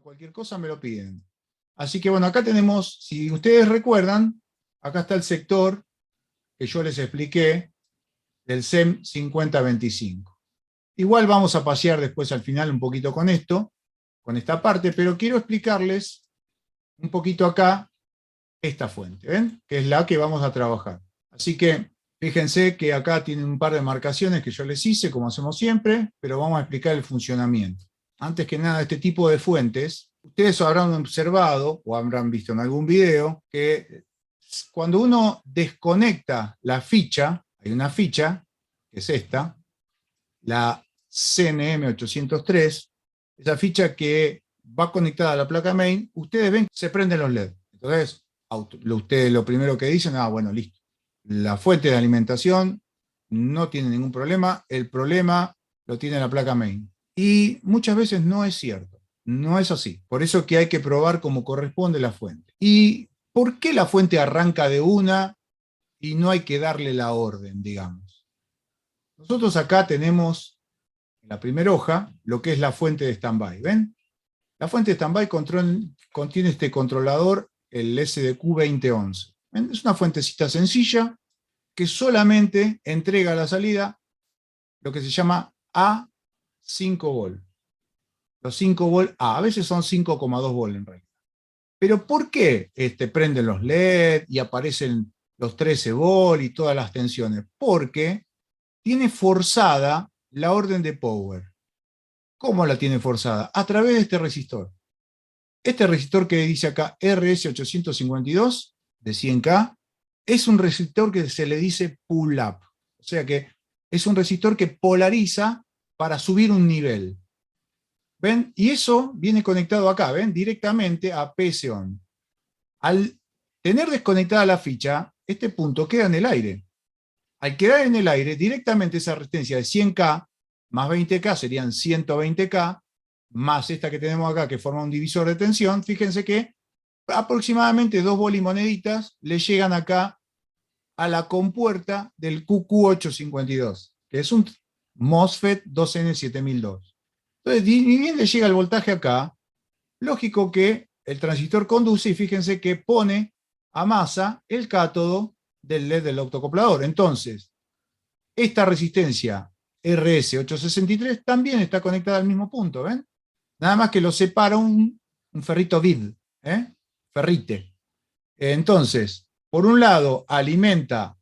cualquier cosa me lo piden. Así que bueno, acá tenemos, si ustedes recuerdan, acá está el sector que yo les expliqué del SEM 5025. Igual vamos a pasear después al final un poquito con esto, con esta parte, pero quiero explicarles un poquito acá esta fuente, ¿ven? Que es la que vamos a trabajar. Así que fíjense que acá tienen un par de marcaciones que yo les hice, como hacemos siempre, pero vamos a explicar el funcionamiento. Antes que nada, este tipo de fuentes, ustedes habrán observado o habrán visto en algún video que cuando uno desconecta la ficha, hay una ficha, que es esta, la CNM 803, esa ficha que va conectada a la placa main, ustedes ven que se prenden los LED. Entonces, ustedes lo primero que dicen, bueno, listo. La fuente de alimentación no tiene ningún problema, el problema lo tiene la placa main. Y muchas veces no es cierto, no es así. Por eso que hay que probar como corresponde la fuente. ¿Y por qué la fuente arranca de una y no hay que darle la orden, digamos? Nosotros acá tenemos en la primera hoja lo que es la fuente de standby, ¿ven? La fuente de standby contiene este controlador, el SDQ2011. ¿Ven? Es una fuentecita sencilla que solamente entrega a la salida lo que se llama A5 volt. Los 5 volt A veces son 5,2 volt en realidad. Pero ¿por qué prenden los LED y aparecen los 13 volt y todas las tensiones? Porque tiene forzada la orden de power. ¿Cómo la tiene forzada? A través de este resistor. Este resistor que dice acá RS852 de 100K es un resistor que se le dice pull-up. O sea que es un resistor que polariza para subir un nivel. ¿Ven? Y eso viene conectado acá, ¿ven? Directamente a PS-ON. Al tener desconectada la ficha, este punto queda en el aire. Al quedar en el aire, directamente esa resistencia de 100K más 20K serían 120K, más esta que tenemos acá, que forma un divisor de tensión. Fíjense que aproximadamente 2 bolimoneditas le llegan acá a la compuerta del QQ852, que es un MOSFET 2N7002. Entonces, ni bien le llega el voltaje acá, lógico que el transistor conduce y fíjense que pone a masa el cátodo del LED del autocoplador. Entonces, esta resistencia RS863 también está conectada al mismo punto, ¿ven? Nada más que lo separa un ferrito vid, ferrite. Entonces, por un lado alimenta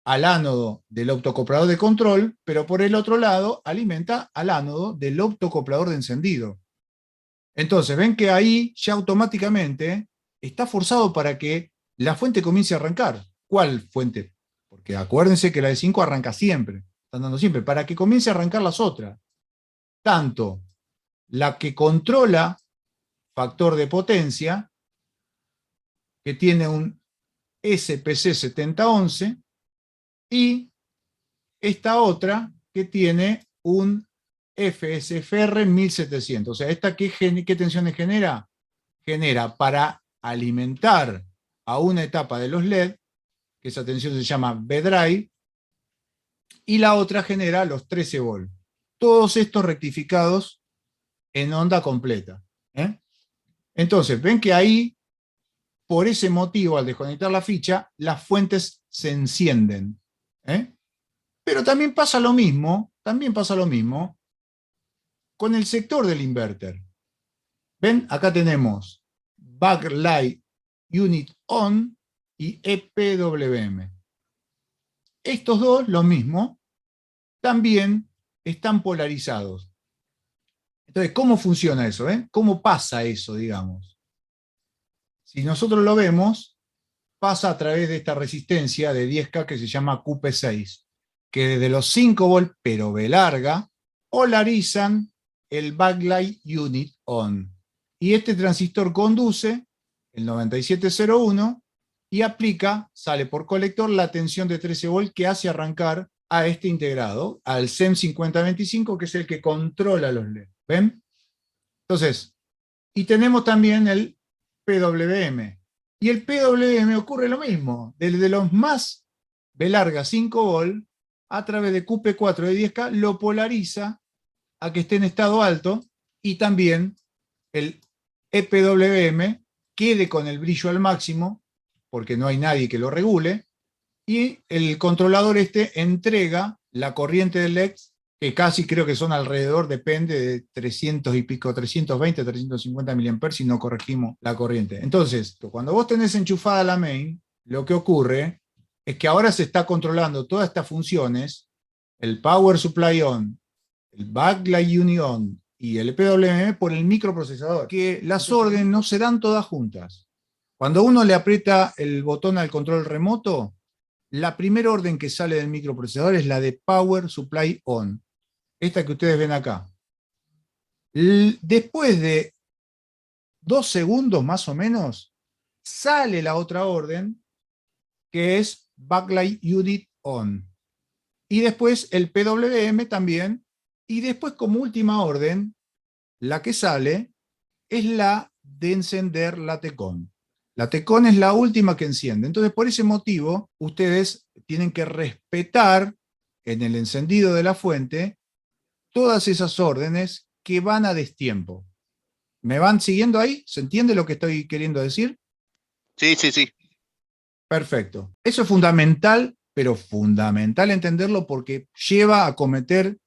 al ánodo del autocoplador de control, pero por el otro lado alimenta al ánodo del autocoplador de encendido. Entonces, ven que ahí ya automáticamente está forzado para que la fuente comience a arrancar. ¿Cuál fuente? Porque acuérdense que la de 5 arranca siempre, están dando siempre, para que comience a arrancar las otras. Tanto la que controla factor de potencia, que tiene un SPC 7011, y esta otra que tiene un FSFR 1700. O sea, ¿esta qué tensiones genera? Genera para alimentar a una etapa de los LED, que esa tensión se llama B-drive, y la otra genera los 13 volt. Todos estos rectificados en onda completa. Entonces, ven que ahí, por ese motivo, al desconectar la ficha, las fuentes se encienden. Pero también pasa lo mismo con el sector del inverter. ¿Ven? Acá tenemos Backlight Unit On y EPWM. Estos dos, lo mismo, también están polarizados. Entonces, ¿cómo funciona eso? ¿Cómo pasa eso, digamos? Si nosotros lo vemos, pasa a través de esta resistencia de 10K que se llama QP6, que desde los 5 volt, pero B larga, polarizan el Backlight Unit On. Y este transistor conduce el 9701 y aplica, sale por colector, la tensión de 13 volt que hace arrancar a este integrado, al SEM 5025, que es el que controla los LED. ¿Ven? Entonces, y tenemos también el PWM. Y el PWM ocurre lo mismo, desde los más B larga 5 volt, a través de QP4 de 10K, lo polariza a que esté en estado alto, y también el EPWM quede con el brillo al máximo, porque no hay nadie que lo regule, y el controlador entrega la corriente del LED, que casi creo que son alrededor, depende de 300 y pico, 320, 350 mA si no corregimos la corriente. Entonces, cuando vos tenés enchufada la main, lo que ocurre es que ahora se está controlando todas estas funciones, el Power Supply On, el Backlight Unit On y el PWM por el microprocesador, que las órdenes no se dan todas juntas. Cuando uno le aprieta el botón al control remoto, la primera orden que sale del microprocesador es la de Power Supply On, esta que ustedes ven acá. Después de 2 segundos más o menos, sale la otra orden, que es Backlight Unit On. Y después el PWM también. Y después, como última orden, la que sale es la de encender la TECON. La TECON es la última que enciende. Entonces, por ese motivo, ustedes tienen que respetar en el encendido de la fuente todas esas órdenes que van a destiempo. ¿Me van siguiendo ahí? ¿Se entiende lo que estoy queriendo decir? Sí, sí, sí. Perfecto. Eso es fundamental, pero fundamental entenderlo porque lleva a cometer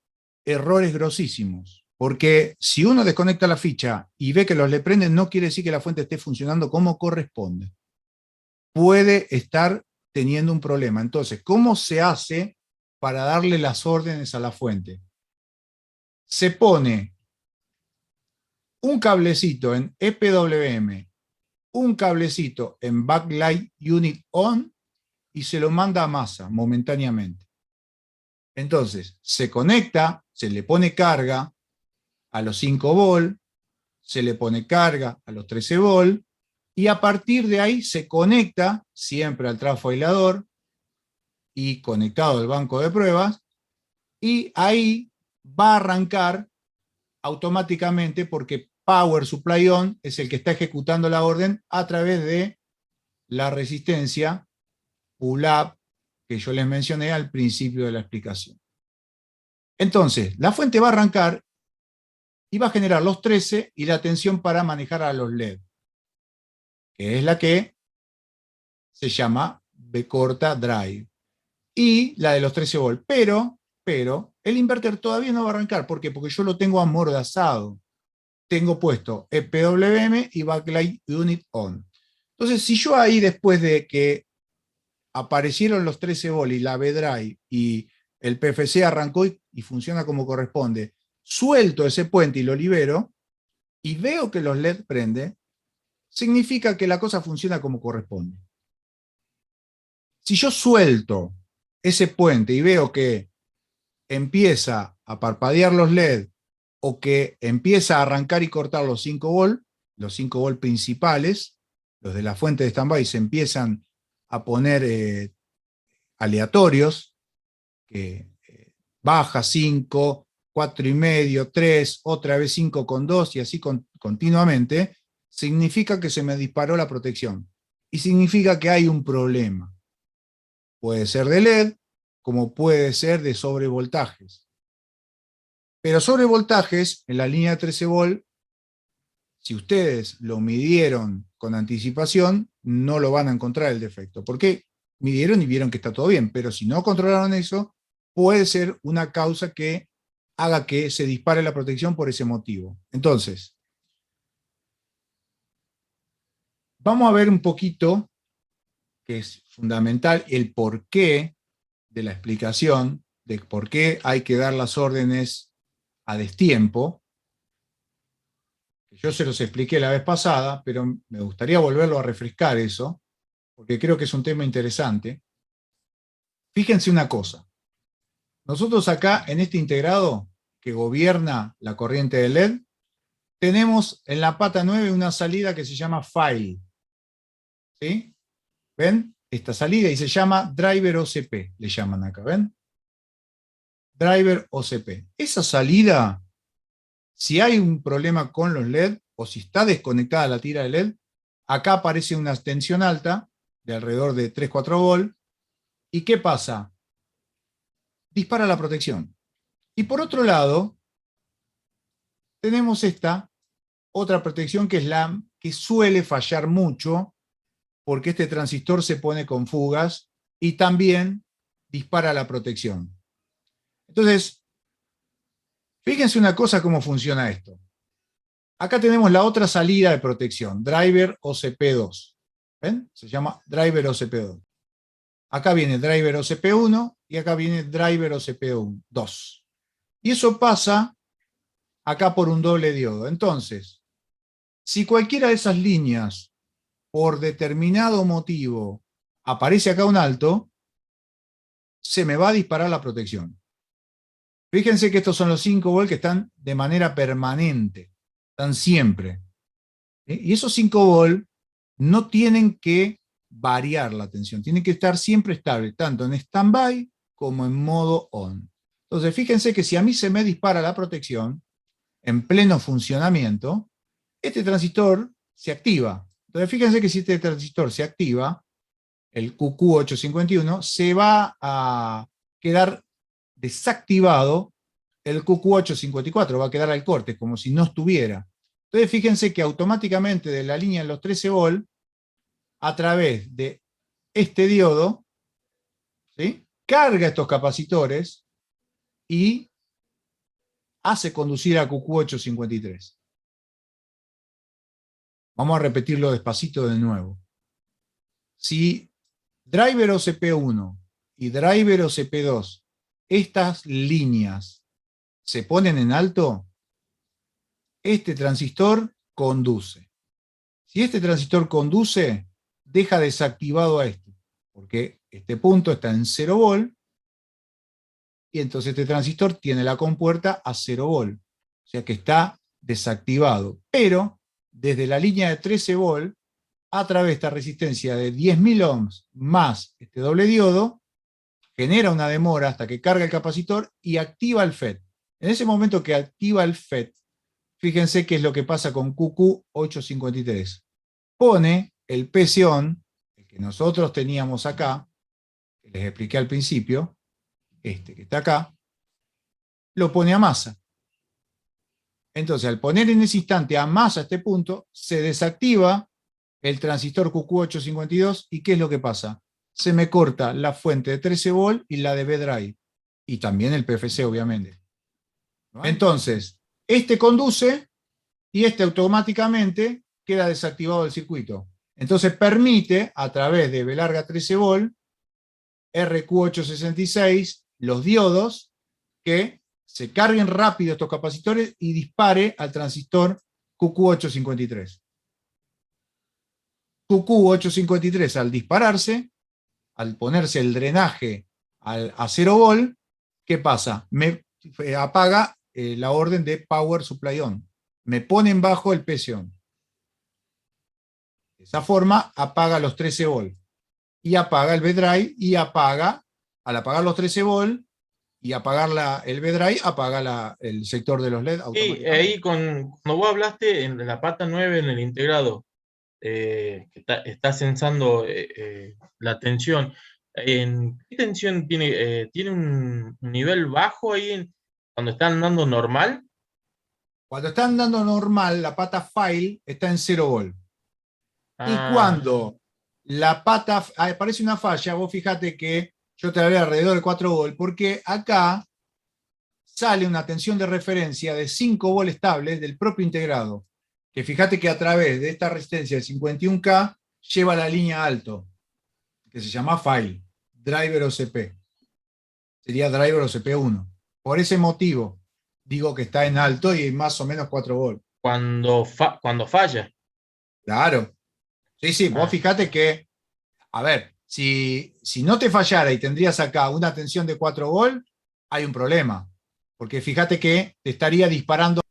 errores grosísimos. Porque si uno desconecta la ficha y ve que los le prenden, no quiere decir que la fuente esté funcionando como corresponde. Puede estar teniendo un problema. Entonces, ¿cómo se hace para darle las órdenes a la fuente? Se pone un cablecito en EPWM, un cablecito en Backlight Unit On y se lo manda a masa momentáneamente. Entonces, se conecta, se le pone carga a los 5 volt, se le pone carga a los 13 volt, y a partir de ahí se conecta siempre al trafo aislador y conectado al banco de pruebas, y ahí va a arrancar automáticamente porque Power Supply On es el que está ejecutando la orden a través de la resistencia pull-up que yo les mencioné al principio de la explicación. Entonces, la fuente va a arrancar y va a generar los 13 y la tensión para manejar a los LED, que es la que se llama B corta drive, y la de los 13 volt. Pero el inverter todavía no va a arrancar. ¿Por qué? Porque yo lo tengo amordazado. Tengo puesto EPWM y Backlight Unit On. Entonces, si yo ahí, después de que aparecieron los 13 volt y la B-Drive y el PFC arrancó y funciona como corresponde, suelto ese puente y lo libero, y veo que los LED prende, significa que la cosa funciona como corresponde. Si yo suelto ese puente y veo que empieza a parpadear los LED o que empieza a arrancar y cortar los 5 volt principales, los de la fuente de standby se empiezan a poner aleatorios, que baja 5, 4,5, 3, otra vez 5,2 y así continuamente, significa que se me disparó la protección. Y significa que hay un problema. Puede ser de LED, como puede ser de sobrevoltajes. Pero sobrevoltajes en la línea de 13 volt, si ustedes lo midieron con anticipación, no lo van a encontrar el defecto. Porque midieron y vieron que está todo bien, pero si no controlaron eso, puede ser una causa que haga que se dispare la protección por ese motivo. Entonces, vamos a ver un poquito, que es fundamental, el porqué de la explicación de por qué hay que dar las órdenes a destiempo. Yo se los expliqué la vez pasada, pero me gustaría volverlo a refrescar eso, porque creo que es un tema interesante. Fíjense una cosa. Nosotros acá, en este integrado que gobierna la corriente de LED, tenemos en la pata 9 una salida que se llama File. ¿Sí? ¿Ven? Esta salida, y se llama Driver OCP, le llaman acá, ¿ven? Driver OCP. Esa salida, si hay un problema con los LED, o si está desconectada la tira de LED, acá aparece una tensión alta, de alrededor de 3-4 volt, ¿y qué pasa? Dispara la protección. Y por otro lado, tenemos esta otra protección que es la que suele fallar mucho, porque este transistor se pone con fugas y también dispara la protección. Entonces, fíjense una cosa cómo funciona esto. Acá tenemos la otra salida de protección, driver OCP2. ¿Ven? Se llama driver OCP2. Acá viene driver OCP1 y acá viene driver OCP2. Y eso pasa acá por un doble diodo. Entonces, si cualquiera de esas líneas, por determinado motivo, aparece acá un alto, se me va a disparar la protección. Fíjense que estos son los 5 volts que están de manera permanente, están siempre. Y esos 5 volts no tienen que variar la tensión, tienen que estar siempre estables, tanto en stand-by como en modo on. Entonces, fíjense que si a mí se me dispara la protección, en pleno funcionamiento, este transistor se activa. Entonces, fíjense que si este transistor se activa, el QQ851, se va a quedar desactivado el QQ854, va a quedar al corte, como si no estuviera. Entonces, fíjense que automáticamente de la línea de los 13 volt, a través de este diodo, ¿sí?, carga estos capacitores y hace conducir a QQ853. Vamos a repetirlo despacito de nuevo. Si driver OCP1 y driver OCP2, estas líneas se ponen en alto, este transistor conduce. Si este transistor conduce, deja desactivado a este, porque este punto está en 0 volt, y entonces este transistor tiene la compuerta a 0 volt, o sea que está desactivado. Pero desde la línea de 13 volt, a través de esta resistencia de 10.000 ohms más este doble diodo, genera una demora hasta que carga el capacitor y activa el FET. En ese momento que activa el FET, fíjense qué es lo que pasa con QQ853. Pone el PC-ON, el que nosotros teníamos acá, que les expliqué al principio, este que está acá, lo pone a masa. Entonces, al poner en ese instante a masa este punto, se desactiva el transistor QQ852, ¿y qué es lo que pasa? Se me corta la fuente de 13 volt y la de B-Drive, y también el PFC, obviamente. Entonces, este conduce y este automáticamente queda desactivado del circuito. Entonces permite, a través de B larga 13 volt, RQ866, los diodos, que se carguen rápido estos capacitores y dispare al transistor QQ853. QQ853, al dispararse, al ponerse el drenaje a 0 volt, ¿qué pasa? Me apaga la orden de Power Supply On. Me ponen bajo el PC-ON. De esa forma apaga los 13 volt. Y apaga el B-Drive y apaga, al apagar los 13 volt y apagar el B-Drive, apaga el sector de los LED Y automáticamente. ahí cuando vos hablaste en la pata 9 en el integrado, que está censando la tensión. ¿Qué tensión tiene? ¿Tiene un nivel bajo ahí cuando está andando normal? Cuando está andando normal, la pata file está en 0 volt. Y Ah, cuando la pata aparece una falla, vos fíjate que yo te hablé alrededor de 4 volt, porque acá sale una tensión de referencia de 5 volt estables del propio integrado. Que fíjate que a través de esta resistencia de 51K lleva la línea alto, que se llama file, driver OCP. Sería driver OCP1. Por ese motivo digo que está en alto y más o menos 4 volt. cuando falla. Claro. Sí, sí, vos Ah, fíjate que, a ver, si no te fallara y tendrías acá una tensión de 4 volt, hay un problema. Porque fíjate que te estaría disparando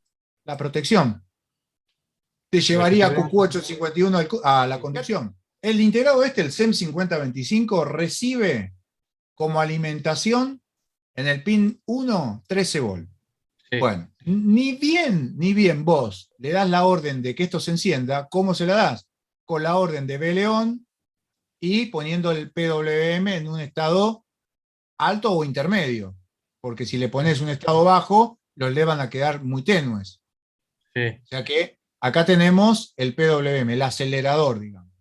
la protección. Te pero que llevaría te a den. QQ851 a la conducción. El integrado este, el SEM 5025, recibe como alimentación en el pin 1 13 volt. Sí. Bueno, ni bien vos le das la orden de que esto se encienda, ¿cómo se la das? Con la orden de BLON y poniendo el PWM en un estado alto o intermedio. Porque si le pones un estado bajo, los LED van a quedar muy tenues. Sí. O sea que acá tenemos el PWM, el acelerador, digamos.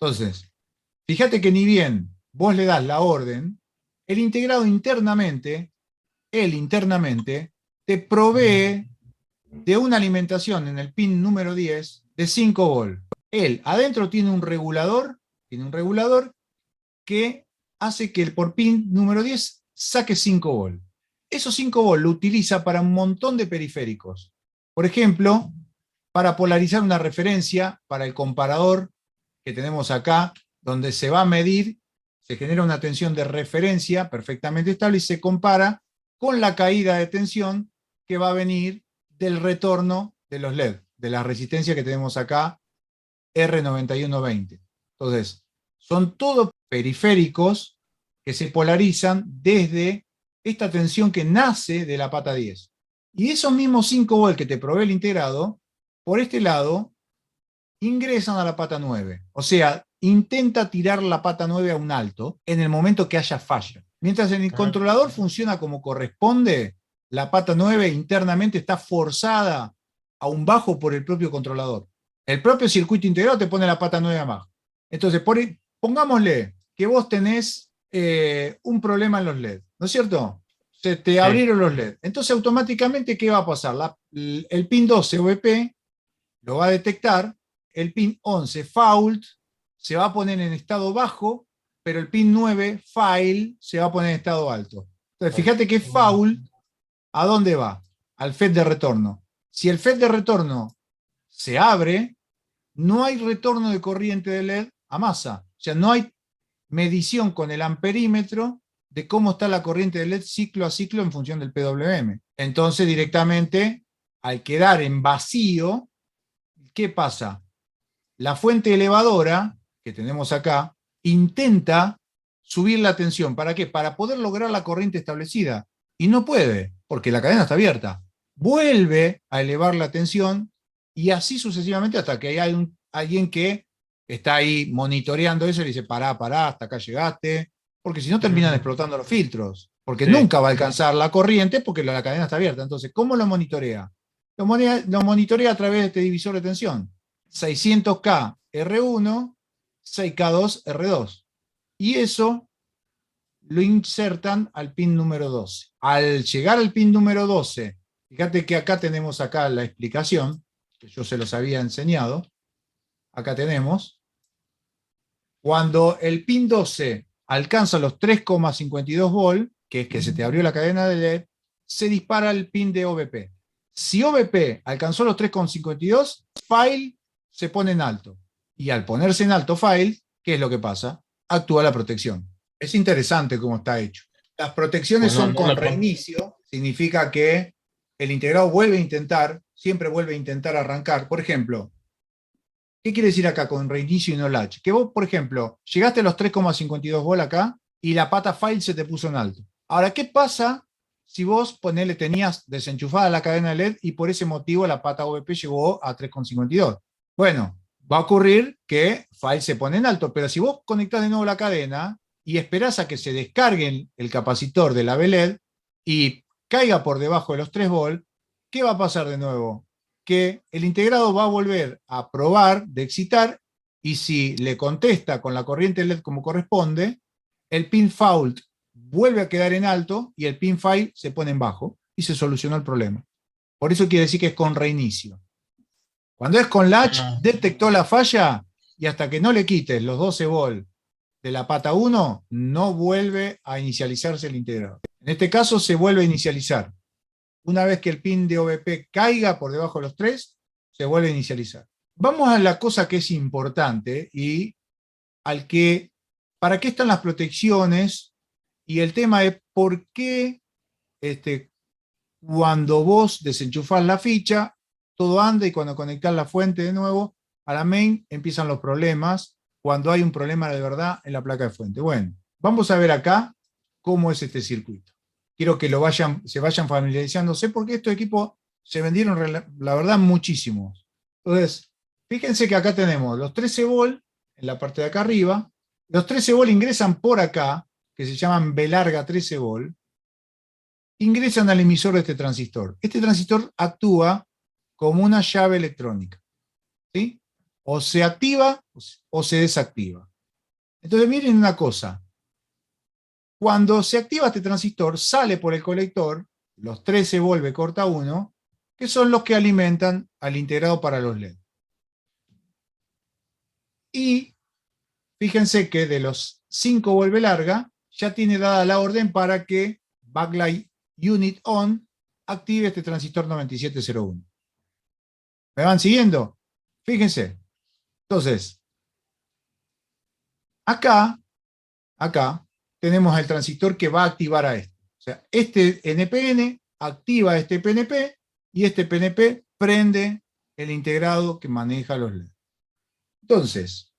Entonces, fíjate que ni bien vos le das la orden, el integrado internamente, él internamente, te provee de una alimentación en el pin número 10 de 5 volt. Él adentro tiene un regulador que hace que el por pin número 10 saque 5 volt. Esos 5 volt lo utiliza para un montón de periféricos. Por ejemplo, para polarizar una referencia para el comparador que tenemos acá, donde se va a medir, se genera una tensión de referencia perfectamente estable y se compara con la caída de tensión que va a venir del retorno de los LED, de la resistencia que tenemos acá, R9120. Entonces, son todos periféricos que se polarizan desde esta tensión que nace de la pata 10. Y esos mismos 5 volt que te provee el integrado, por este lado, ingresan a la pata 9. O sea, intenta tirar la pata 9 a un alto en el momento que haya falla. Mientras en el controlador funciona como corresponde, la pata 9 internamente está forzada a un bajo por el propio controlador. El propio circuito integrado te pone la pata 9 abajo. Entonces, pongámosle que vos tenés un problema en los LED, ¿no es cierto? Se te abrieron los LED. Entonces, automáticamente, ¿qué va a pasar? El pin 12 OVP lo va a detectar, el pin 11 fault se va a poner en estado bajo, pero el pin 9 fail se va a poner en estado alto. Entonces, fíjate que fault, ¿a dónde va? Al FET de retorno. Si el FET de retorno se abre, no hay retorno de corriente de LED a masa. O sea, no hay medición con el amperímetro de cómo está la corriente de LED ciclo a ciclo en función del PWM. Entonces, directamente, al quedar en vacío, ¿qué pasa? La fuente elevadora, que tenemos acá, intenta subir la tensión. ¿Para qué? Para poder lograr la corriente establecida. Y no puede, porque la cadena está abierta. Vuelve a elevar la tensión y así sucesivamente hasta que hay alguien que está ahí monitoreando eso y le dice, pará, hasta acá llegaste, porque si no terminan explotando los filtros, porque nunca va a alcanzar la corriente porque la cadena está abierta. Entonces, ¿cómo lo monitorea? Lo monitorea a través de este divisor de tensión. 600K R1, 6K2 R2. Y eso lo insertan al pin número 12. Al llegar al pin número 12, fíjate que acá tenemos acá la explicación, que yo se los había enseñado. Acá tenemos. Cuando el pin 12 alcanza los 3,52 volt, que es que se te abrió la cadena de LED, se dispara el pin de OVP. Si OVP alcanzó los 3,52, file se pone en alto. Y al ponerse en alto file, ¿qué es lo que pasa? Actúa la protección. Es interesante cómo está hecho. Las protecciones son con reinicio, significa que el integrado vuelve a intentar, siempre vuelve a intentar arrancar. Por ejemplo, ¿qué quiere decir acá con reinicio y no latch? Que vos, por ejemplo, llegaste a los 3,52 volt acá y la pata file se te puso en alto. Ahora, ¿qué pasa si vos, ponele, tenías desenchufada la cadena de LED y por ese motivo la pata OVP llegó a 3,52? Bueno, va a ocurrir que file se pone en alto, pero si vos conectás de nuevo la cadena y esperás a que se descargue el capacitor de la BLED y caiga por debajo de los 3 volt, ¿qué va a pasar de nuevo? Que el integrado va a volver a probar de excitar y si le contesta con la corriente LED como corresponde, el pin fault vuelve a quedar en alto y el pin file se pone en bajo y se solucionó el problema. Por eso quiere decir que es con reinicio. Cuando es con latch, detectó la falla y hasta que no le quites los 12 volt de la pata 1, no vuelve a inicializarse el integrado. En este caso se vuelve a inicializar. Una vez que el pin de OVP caiga por debajo de los 3, se vuelve a inicializar. Vamos a la cosa que es importante y para qué están las protecciones, y el tema es por qué cuando vos desenchufás la ficha, todo anda y cuando conectás la fuente de nuevo a la main empiezan los problemas cuando hay un problema de verdad en la placa de fuente. Bueno, vamos a ver acá cómo es este circuito. Quiero que se vayan familiarizándose porque estos equipos se vendieron, la verdad, muchísimos. Entonces, fíjense que acá tenemos los 13 volt en la parte de acá arriba. Los 13 volt ingresan por acá, que se llaman B larga 13 volt, ingresan al emisor de este transistor. Este transistor actúa como una llave electrónica. ¿sí? O se activa o se desactiva. Entonces miren una cosa, cuando se activa este transistor, sale por el colector, los 13 volts corta 1, que son los que alimentan al integrado para los LED. Y fíjense que de los 5 volts larga, ya tiene dada la orden para que Backlight Unit On active este transistor 9701. ¿Me van siguiendo? Fíjense. Entonces, acá tenemos el transistor que va a activar a este. O sea, este NPN activa este PNP y este PNP prende el integrado que maneja los LED. Entonces,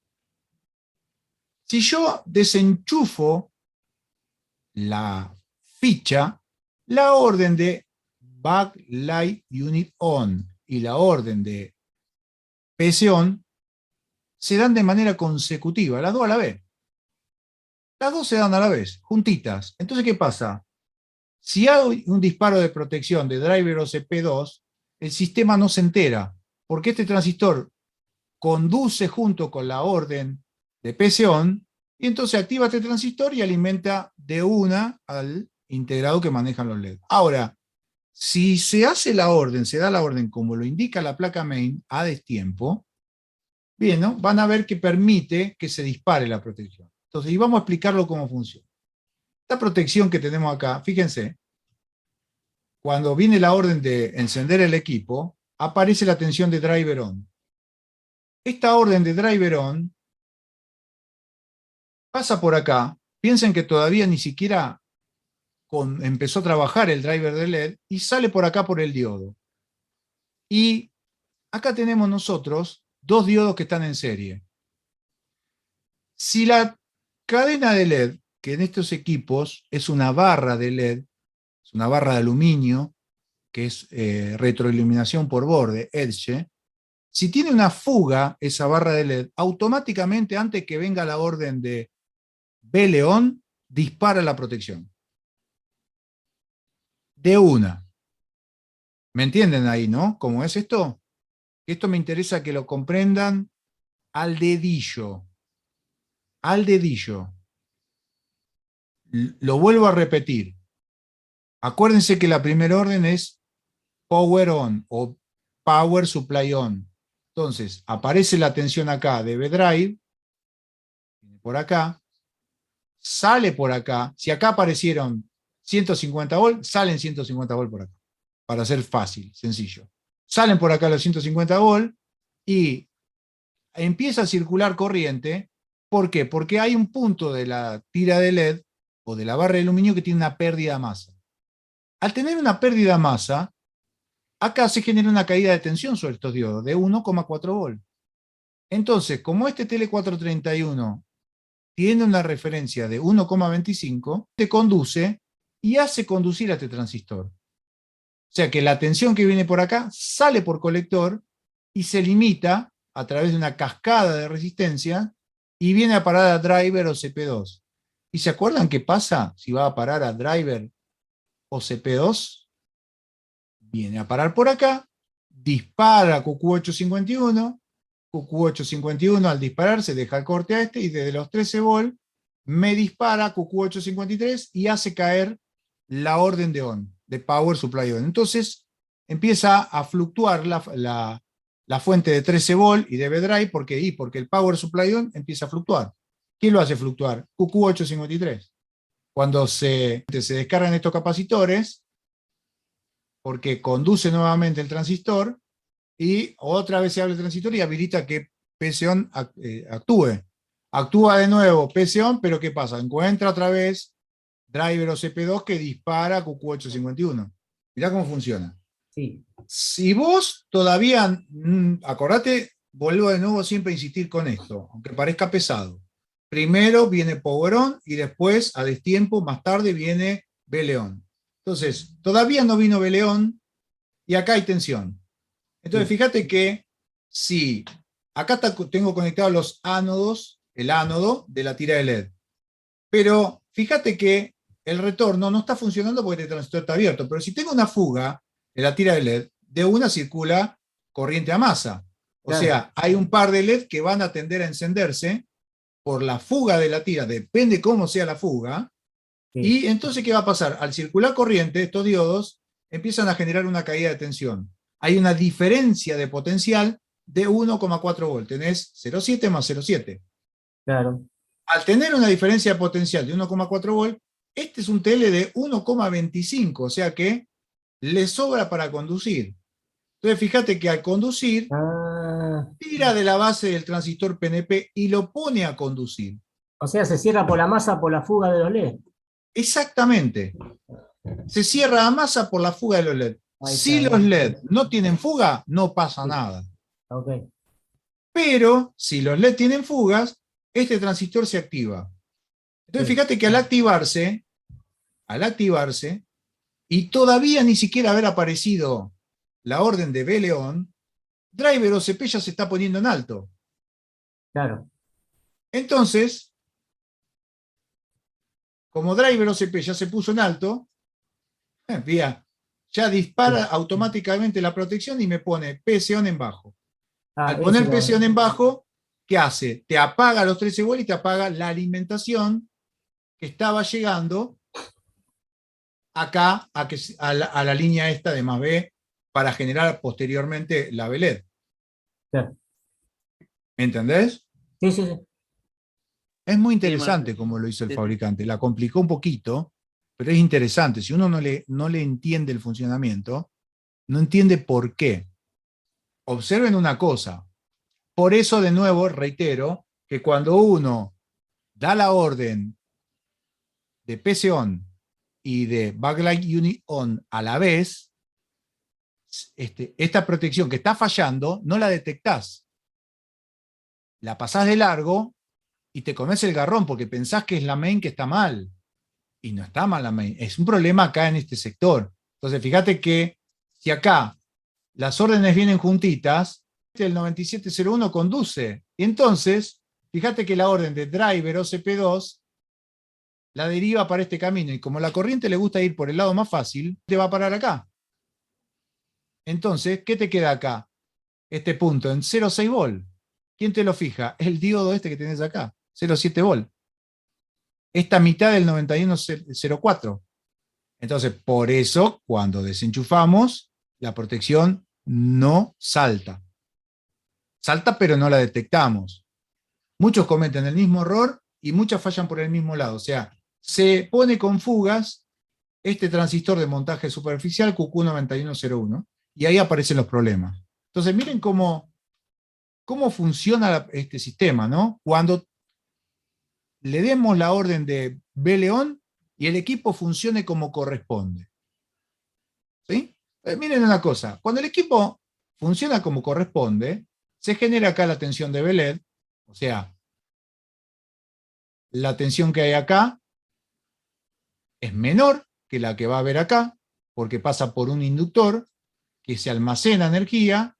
si yo desenchufo la ficha, la orden de Backlight Unit On y la orden de PC On se dan de manera consecutiva, las dos a la vez. Las dos se dan a la vez, juntitas. Entonces, ¿qué pasa? Si hay un disparo de protección de driver OCP2, el sistema no se entera, porque este transistor conduce junto con la orden de PC On, y entonces activa este transistor y alimenta de una al integrado que manejan los LED. Ahora, si se hace la orden, se da la orden como lo indica la placa main a destiempo, bien, ¿no? Van a ver que permite que se dispare la protección. Entonces, y vamos a explicarlo cómo funciona. Esta protección que tenemos acá, fíjense, cuando viene la orden de encender el equipo, aparece la tensión de driver on. Esta orden de driver on pasa por acá. Piensen que todavía ni siquiera empezó a trabajar el driver de LED y sale por acá por el diodo. Y acá tenemos nosotros dos diodos que están en serie. Si la cadena de LED, que en estos equipos es una barra de LED, es una barra de aluminio, que es retroiluminación por borde, EDGE, si tiene una fuga esa barra de LED, automáticamente antes que venga la orden de B-León, dispara la protección. De una. ¿Me entienden ahí, no? ¿Cómo es esto? Esto me interesa que lo comprendan al dedillo. Al dedillo. Lo vuelvo a repetir. Acuérdense que la primera orden es Power On o Power Supply On. Entonces, aparece la tensión acá de B-Drive, por acá, sale por acá. Si acá aparecieron 150 volts, salen 150 volts por acá. Para ser fácil, sencillo. Salen por acá los 150 volts y empieza a circular corriente. ¿Por qué? Porque hay un punto de la tira de LED o de la barra de aluminio que tiene una pérdida de masa. Al tener una pérdida de masa, acá se genera una caída de tensión sobre estos diodos de 1,4 volts. Entonces, como este TL431 tiene una referencia de 1,25, te conduce y hace conducir a este transistor. O sea que la tensión que viene por acá sale por colector y se limita a través de una cascada de resistencia y viene a parar a driver o CP2. ¿Y se acuerdan qué pasa si va a parar a driver o CP2? Viene a parar por acá, dispara QQ851, QQ851 al disparar se deja el corte a este y desde los 13 volts me dispara QQ853 y hace caer la orden de on, de Power Supply On. Entonces empieza a fluctuar la fuente de 13 volts y de B-Drive, porque el Power Supply On empieza a fluctuar. ¿Quién lo hace fluctuar? QQ853. Cuando se descargan estos capacitores, porque conduce nuevamente el transistor, y otra vez se abre el transistor y habilita que PC On actúe. Actúa de nuevo PC On, pero ¿qué pasa? Encuentra otra vez driver OCP2 que dispara QQ851. Mirá cómo funciona. Sí. Si vos todavía, acordate, vuelvo de nuevo siempre a insistir con esto, aunque parezca pesado. Primero viene Power On y después, a destiempo, más tarde viene B-León. Entonces, todavía no vino B-León y acá hay tensión. Entonces, fíjate que si acá tengo conectados los ánodos, el ánodo de la tira de LED, pero fíjate que el retorno no está funcionando porque el transistor está abierto, pero si tengo una fuga de la tira de LED, de una circula corriente a masa. O Claro. sea, hay un par de LED que van a tender a encenderse por la fuga de la tira, depende cómo sea la fuga. Sí. Y entonces, ¿qué va a pasar? Al circular corriente, estos diodos empiezan a generar una caída de tensión. Hay una diferencia de potencial de 1,4 volt. Tenés 0,7 más 0,7. Claro. Al tener una diferencia de potencial de 1,4 volt, este es un TL de 1,25, o sea que le sobra para conducir. Entonces, fíjate que al conducir, Ah, tira de la base del transistor PNP y lo pone a conducir. o sea, se cierra por la masa por la fuga de los LED. Exactamente. Se cierra a masa por la fuga de los LED. Ahí Si está, los ahí LED está. no tienen fuga, no pasa nada. Ok. Pero si los LED tienen fugas, este transistor se activa. Entonces, Sí. fíjate que al activarse, y todavía ni siquiera haber aparecido la orden de B León, driver OCP ya se está poniendo en alto. Claro. Entonces, como driver OCP ya se puso en alto, ya dispara automáticamente la protección y me pone PSON en bajo. Ah, Al poner eso PSON en bajo, ¿qué hace? Te apaga los 13 volts y te apaga la alimentación que estaba llegando acá a la línea esta de más B para generar posteriormente la BLED. claro. ¿Me entendés? Sí, sí, sí. Es muy Sí, interesante como lo hizo el sí. fabricante. La complicó un poquito, pero es interesante. Si uno no le entiende el funcionamiento, no entiende por qué. Observen una cosa. Por eso, de nuevo, reitero, que cuando uno da la orden de PC on y de Backlight Unit on a la vez, esta protección que está fallando, no la detectás. La pasás de largo y te comes el garrón porque pensás que es la main que está mal. Y no está mal la main. Es un problema acá en este sector. Entonces, fíjate que si acá las órdenes vienen juntitas, el 9701 conduce. Y entonces, fíjate que la orden de driver OCP2 la deriva para este camino. Y como la corriente le gusta ir por el lado más fácil, te va a parar acá. Entonces, ¿qué te queda acá? Este punto en 0,6 volt. ¿Quién te lo fija? El diodo este que tenés acá, 0,7 volt. Esta mitad del 9104. Entonces, por eso, cuando desenchufamos, la protección no salta. Salta, pero no la detectamos. Muchos cometen el mismo error y muchas fallan por el mismo lado. O sea, se pone con fugas este transistor de montaje superficial QQ9101 y ahí aparecen los problemas. Entonces, miren cómo funciona este sistema, ¿no? Cuando le demos la orden de B León y el equipo funcione como corresponde. ¿Sí? Miren una cosa, cuando el equipo funciona como corresponde, se genera acá la tensión de BLED, o sea, la tensión que hay acá es menor que la que va a haber acá, porque pasa por un inductor que se almacena energía,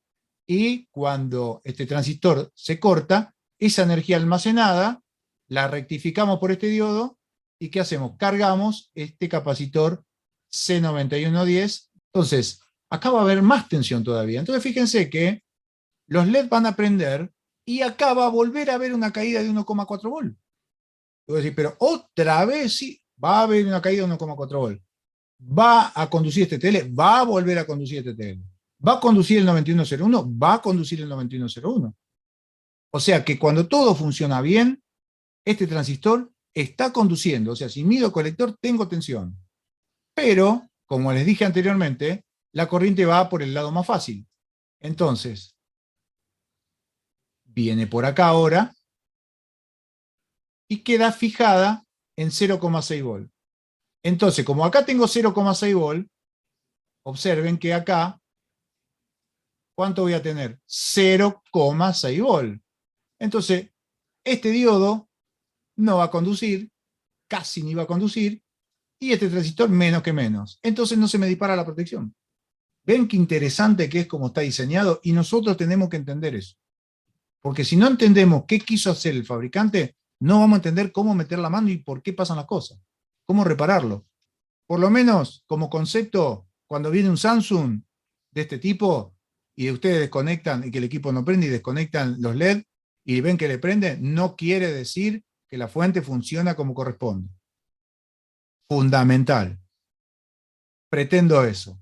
y cuando este transistor se corta, esa energía almacenada la rectificamos por este diodo, y ¿qué hacemos? Cargamos este capacitor C9110. Entonces, acá va a haber más tensión todavía. Entonces, fíjense que los LED van a prender, y acá va a volver a haber una caída de 1,4 volt. Voy a decir, pero otra vez sí, va a haber una caída de 1,4 volt. Va a conducir este TL, va a volver a conducir este TL. Va a conducir el 9101, va a conducir el 9101. O sea que cuando todo funciona bien, este transistor está conduciendo. O sea, si mido colector, tengo tensión. Pero, como les dije anteriormente, la corriente va por el lado más fácil. Entonces, viene por acá ahora y queda fijada en 0,6 volt. Entonces, como acá tengo 0,6 volt, observen que acá, ¿cuánto voy a tener? 0,6 volt. Entonces, este diodo no va a conducir, casi ni va a conducir, y este transistor menos que menos. Entonces no se me dispara la protección. ¿Ven qué interesante que es como está diseñado? Y nosotros tenemos que entender eso. Porque si no entendemos qué quiso hacer el fabricante, no vamos a entender cómo meter la mano y por qué pasan las cosas. Cómo repararlo. Por lo menos, como concepto, cuando viene un Samsung de este tipo, y ustedes desconectan y que el equipo no prende y desconectan los LED y ven que le prende, no quiere decir que la fuente funciona como corresponde. Fundamental. Pretendo eso.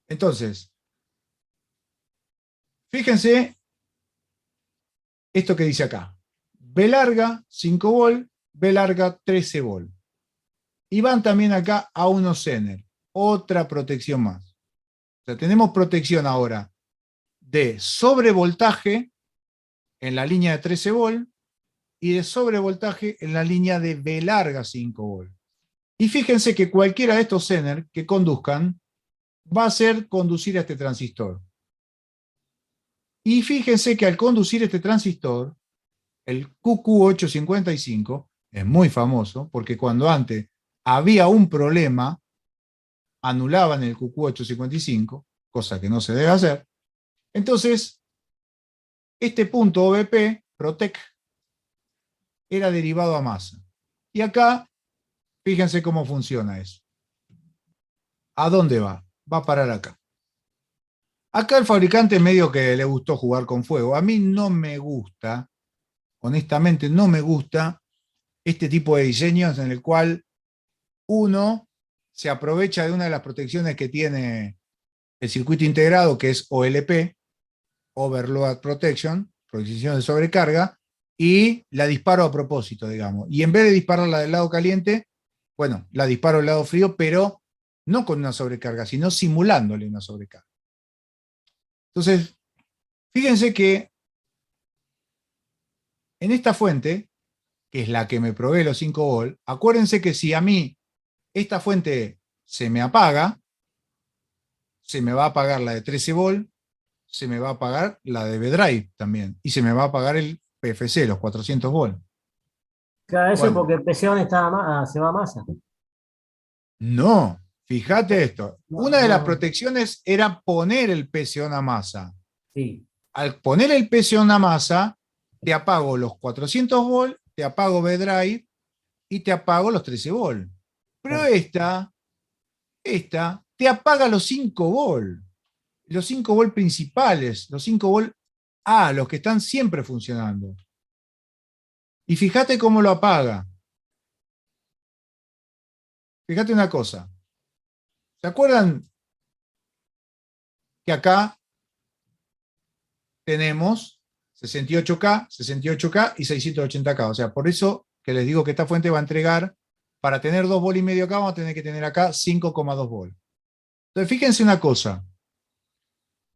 Entonces, fíjense esto que dice acá. B larga, 5 volt, B larga, 13 volt. Y van también acá a unos Zener. Otra protección más. O sea, tenemos protección ahora de sobrevoltaje en la línea de 13 volt y de sobrevoltaje en la línea de B larga 5 volt. Y fíjense que cualquiera de estos Zener que conduzcan va a hacer conducir a este transistor. Y fíjense que al conducir este transistor, el QQ855 es muy famoso porque cuando antes había un problema, anulaban el QQ855, cosa que no se debe hacer. Entonces, este punto OBP, Protec, era derivado a masa. Y acá, fíjense cómo funciona eso. ¿A dónde va? Va a parar acá. Acá el fabricante medio que le gustó jugar con fuego. A mí no me gusta, honestamente no me gusta este tipo de diseños en el cual uno se aprovecha de una de las protecciones que tiene el circuito integrado, que es OLP, Overload Protection, protección de sobrecarga, y la disparo a propósito, digamos. Y en vez de dispararla del lado caliente, bueno, la disparo del lado frío, pero no con una sobrecarga, sino simulándole una sobrecarga. Entonces, fíjense que en esta fuente, que es la que me provee los 5 volt, acuérdense que si a mí esta fuente se me apaga, se me va a apagar la de 13 volt, se me va a apagar la de B-Drive también, y se me va a apagar el PFC, los 400 volt. Claro, eso es Bueno, porque el presión se va a masa. no, fíjate esto. No, Una de las no, protecciones era poner el PC a una masa. sí. Al poner el PC a una masa, te apago los 400 volt, te apago B-Drive y te apago los 13 volt. Pero Claro. esta te apaga los 5 volt. Los 5 volt principales, los 5 volt A, los que están siempre funcionando. Y fíjate cómo lo apaga. Fíjate una cosa. ¿Se acuerdan que acá tenemos 68K, 68K y 680K? O sea, por eso que les digo que esta fuente va a entregar, para tener 2 volt y medio acá, vamos a tener que tener acá 5,2 volt. Entonces, fíjense una cosa.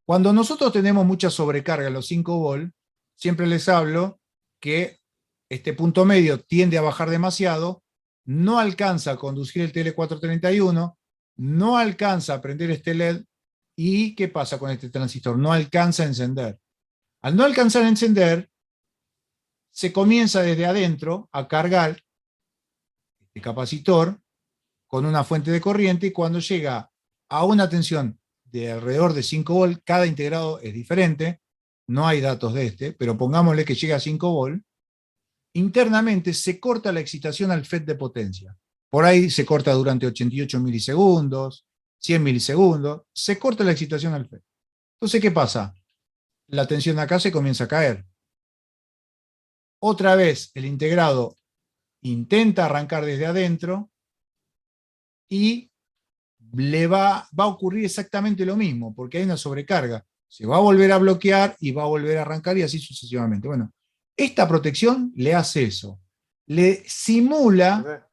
Cuando nosotros tenemos mucha sobrecarga en los 5 volt, siempre les hablo que este punto medio tiende a bajar demasiado, no alcanza a conducir el TL431, no alcanza a prender este LED, ¿y qué pasa con este transistor? No alcanza a encender. Al no alcanzar a encender, se comienza desde adentro a cargar el capacitor con una fuente de corriente y cuando llega a una tensión de alrededor de 5 volt, cada integrado es diferente, no hay datos de este, pero pongámosle que llega a 5 volt, internamente se corta la excitación al FET de potencia. Por ahí se corta durante 88 milisegundos, 100 milisegundos, se corta la excitación al FET. Entonces, ¿qué pasa? La tensión acá se comienza a caer. Otra vez el integrado intenta arrancar desde adentro y le va a ocurrir exactamente lo mismo, porque hay una sobrecarga. Se va a volver a bloquear y va a volver a arrancar y así sucesivamente. Bueno, esta protección le hace eso. Le simula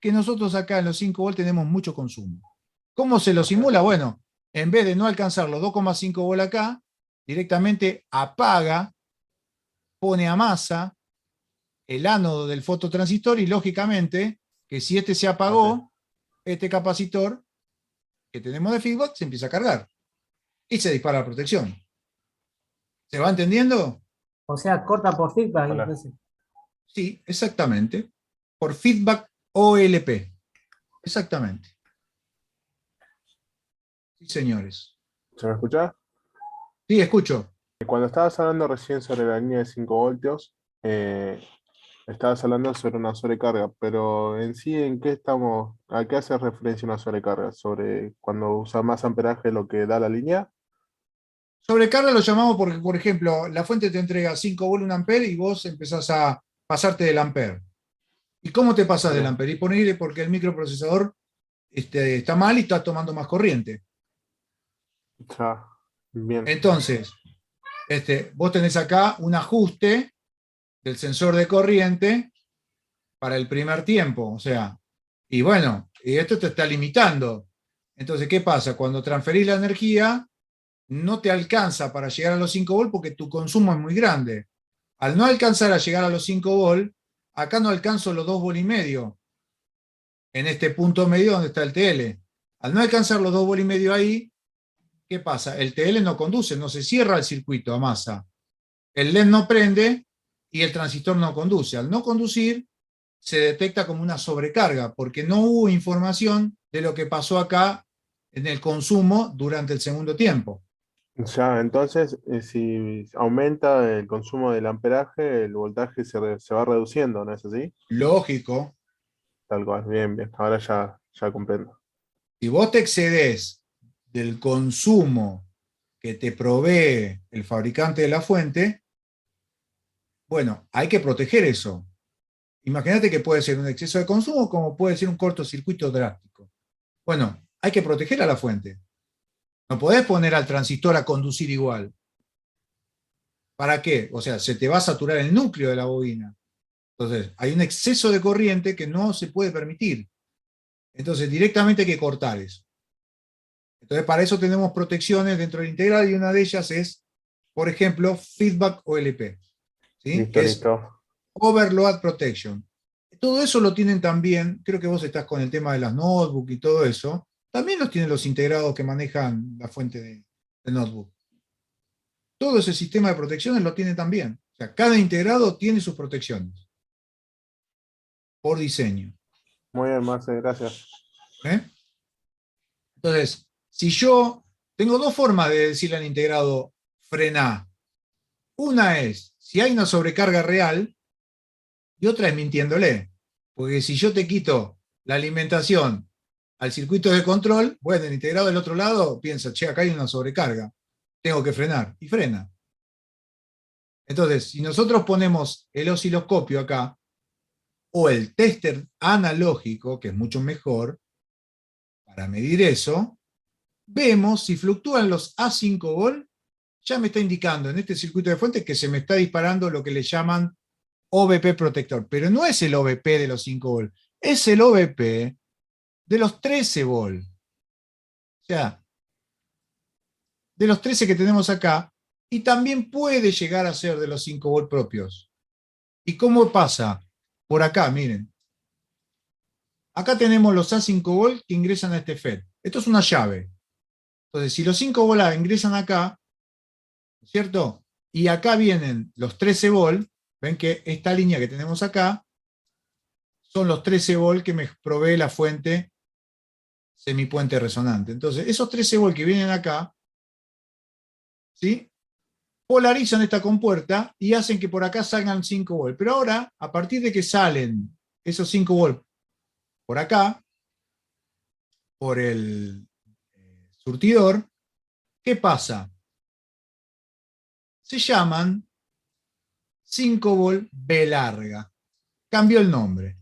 que nosotros acá en los 5 volt tenemos mucho consumo. ¿Cómo se lo simula? Bueno, en vez de no alcanzar los 2,5 volt acá, directamente apaga, pone a masa el ánodo del fototransistor y lógicamente que si este se apagó, este capacitor que tenemos de feedback se empieza a cargar y se dispara la protección. ¿Se va entendiendo? O sea, corta por feedback. Hola. Entonces. Sí, exactamente. Por feedback OLP. Exactamente. Sí, señores. ¿Se me escucha? Sí, escucho. Cuando estabas hablando recién sobre la línea de 5 voltios, estabas hablando sobre una sobrecarga, pero en sí, ¿en qué estamos? ¿A qué hace referencia una sobrecarga? ¿Sobre cuando usa más amperaje lo que da la línea? Sobrecarga lo llamamos porque, por ejemplo, la fuente te entrega 5 volt, 1 ampere y vos empezás a pasarte del ampere. ¿Y cómo te pasas del Bien. ampere? Y ponele porque el microprocesador está mal y está tomando más corriente. Ya, bien. Entonces, vos tenés acá un ajuste del sensor de corriente para el primer tiempo. O sea, y bueno, y esto te está limitando. Entonces, ¿qué pasa? Cuando transferís la energía, no te alcanza para llegar a los 5 volt porque tu consumo es muy grande. Al no alcanzar a llegar a los 5 volt, acá no alcanzo los 2 volt y medio, en este punto medio donde está el TL. Al no alcanzar los 2 volt y medio ahí, ¿qué pasa? El TL no conduce, no se cierra el circuito a masa. El LED no prende y el transistor no conduce. Al no conducir, se detecta como una sobrecarga, porque no hubo información de lo que pasó acá en el consumo durante el segundo tiempo. Ya, entonces, si aumenta el consumo del amperaje, el voltaje se va reduciendo, ¿no es así? Lógico, Tal cual, bien, bien. Ahora ya comprendo. si vos te excedes del consumo que te provee el fabricante de la fuente, bueno, hay que proteger eso. Imagínate que puede ser un exceso de consumo como puede ser un cortocircuito drástico. Bueno, hay que proteger a la fuente. No podés poner al transistor a conducir igual. ¿Para qué? O sea, se te va a saturar el núcleo de la bobina. Entonces, hay un exceso de corriente que no se puede permitir. Entonces, directamente hay que cortar eso. Entonces, para eso tenemos protecciones dentro del integral y una de ellas es, por ejemplo, Feedback OLP, ¿sí? Listo, Que es listo. Overload Protection. Todo eso lo tienen también, creo que vos estás con el tema de las notebooks y todo eso, también los tienen los integrados que manejan la fuente de notebook. Todo ese sistema de protecciones lo tiene también. O sea, cada integrado tiene sus protecciones por diseño. Muy bien, Marce, gracias. ¿Eh? Entonces, si yo tengo dos formas de decirle al integrado frená. Una es si hay una sobrecarga real y otra es mintiéndole. Porque si yo te quito la alimentación al circuito de control, bueno, el integrado del otro lado piensa, che, acá hay una sobrecarga, tengo que frenar, y frena. Entonces, si nosotros ponemos el osciloscopio acá, o el tester analógico, que es mucho mejor, para medir eso, vemos si fluctúan los A5 volt, ya me está indicando en este circuito de fuente que se me está disparando lo que le llaman OVP protector, pero no es el OVP de los 5 volt, es el OVP de los 13 volt. O sea, de los 13 que tenemos acá, y también puede llegar a ser de los 5 volt propios. ¿Y cómo pasa? Por acá, miren. Acá tenemos los A5 volt que ingresan a este FET. Esto es una llave. Entonces, si los 5 volt ingresan acá, ¿cierto? Y acá vienen los 13 volt, ven que esta línea que tenemos acá son los 13 volt que me provee la fuente semipuente resonante. Entonces, esos 13 volt que vienen acá, ¿sí? Polarizan esta compuerta y hacen que por acá salgan 5 volt. Pero ahora, a partir de que salen esos 5 volt por acá, por el surtidor, ¿qué pasa? Se llaman 5 volt B larga. Cambió el nombre.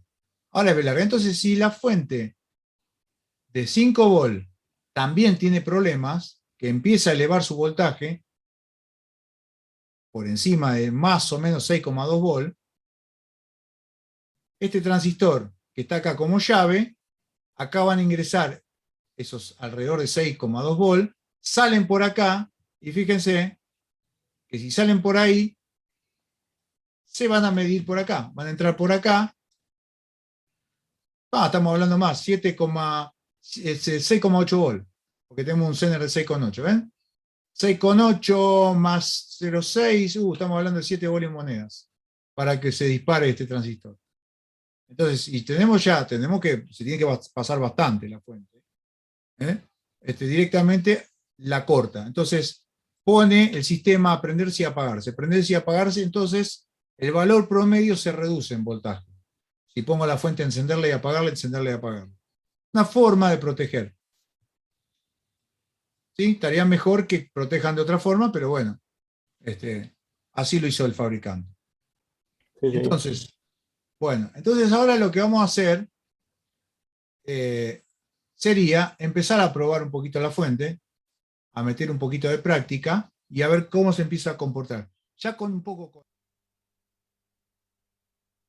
Ahora es B larga. Entonces, si la fuente de 5 volt también tiene problemas, que empieza a elevar su voltaje por encima de más o menos 6,2 volt, este transistor que está acá como llave, acá van a ingresar esos alrededor de 6,2 volt, salen por acá, y fíjense que si salen por ahí, se van a medir por acá, van a entrar por acá, estamos hablando más, 6,8 volt, porque tenemos un Zener de 6,8, ¿ven? 6,8 más 0,6, estamos hablando de 7 volt en monedas, para que se dispare este transistor. Entonces, y tenemos que, se tiene que pasar bastante la fuente. Directamente la corta. Entonces, pone el sistema a prenderse y apagarse. Prenderse y apagarse, entonces el valor promedio se reduce en voltaje. Si pongo la fuente a encenderla y apagarla, encenderla y apagarla. Una forma de proteger. ¿Sí? Estaría mejor que protejan de otra forma, pero bueno, así lo hizo el fabricante. Sí, sí. Entonces, bueno, entonces ahora lo que vamos a hacer sería empezar a probar un poquito la fuente, a meter un poquito de práctica y a ver cómo se empieza a comportar. Ya con un poco...